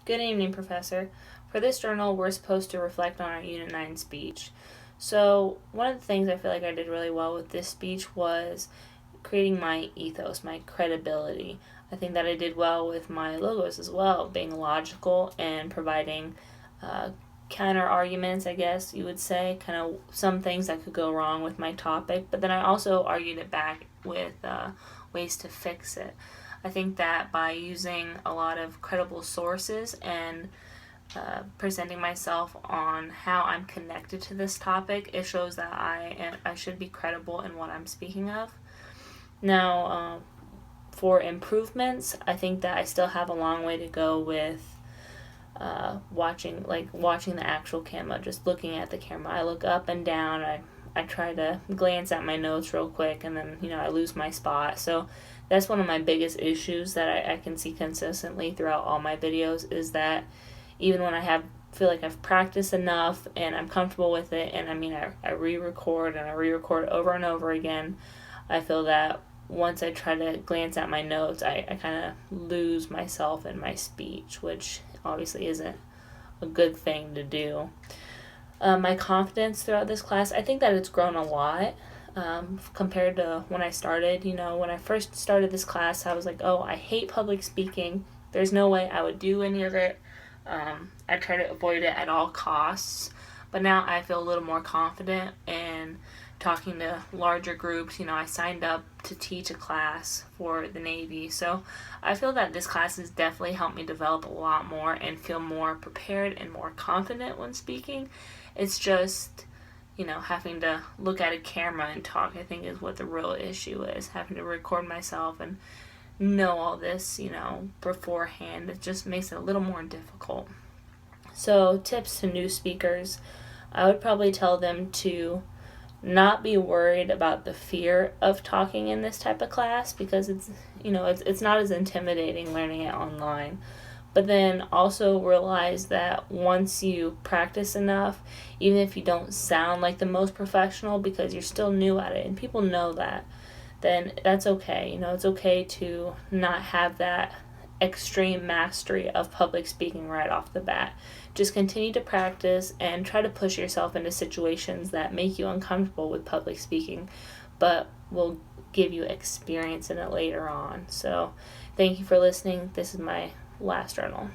Good evening, Professor. For this journal, we're supposed to reflect on our Unit 9 speech. So, one of the things I feel like I did really well with this speech was creating my ethos, my credibility. I think that I did well with my logos as well, being logical and providing counter arguments, I guess you would say, kind of some things that could go wrong with my topic, but then I also argued it back with ways to fix it. I think that by using a lot of credible sources and presenting myself on how I'm connected to this topic, it shows that I should be credible in what I'm speaking of. Now, for improvements, I think that I still have a long way to go with watching the actual camera, just looking at the camera. I look up and down. I try to glance at my notes real quick, and then I lose my spot. So that's one of my biggest issues that I can see consistently throughout all my videos, is that even when feel like I've practiced enough and I'm comfortable with it, and I re-record and I re-record over and over again, I feel that once I try to glance at my notes, I kind of lose myself in my speech, which obviously isn't a good thing to do. My confidence throughout this class, I think that it's grown a lot compared to when I started. When I first started this class, I was like, oh, I hate public speaking. There's no way I would do any of it. I try to avoid it at all costs. But now I feel a little more confident in talking to larger groups. I signed up to teach a class for the Navy, so I feel that this class has definitely helped me develop a lot more and feel more prepared and more confident when speaking. It's just, having to look at a camera and talk, I think, is what the real issue is. Having to record myself and know all this, beforehand, it just makes it a little more difficult. So, tips to new speakers, I would probably tell them to not be worried about the fear of talking in this type of class, because it's not as intimidating learning it online. But then also realize that once you practice enough, even if you don't sound like the most professional because you're still new at it and people know that, then that's okay. It's okay to not have that extreme mastery of public speaking right off the bat. Just continue to practice and try to push yourself into situations that make you uncomfortable with public speaking, but will give you experience in it later on. So thank you for listening. This is my last journal.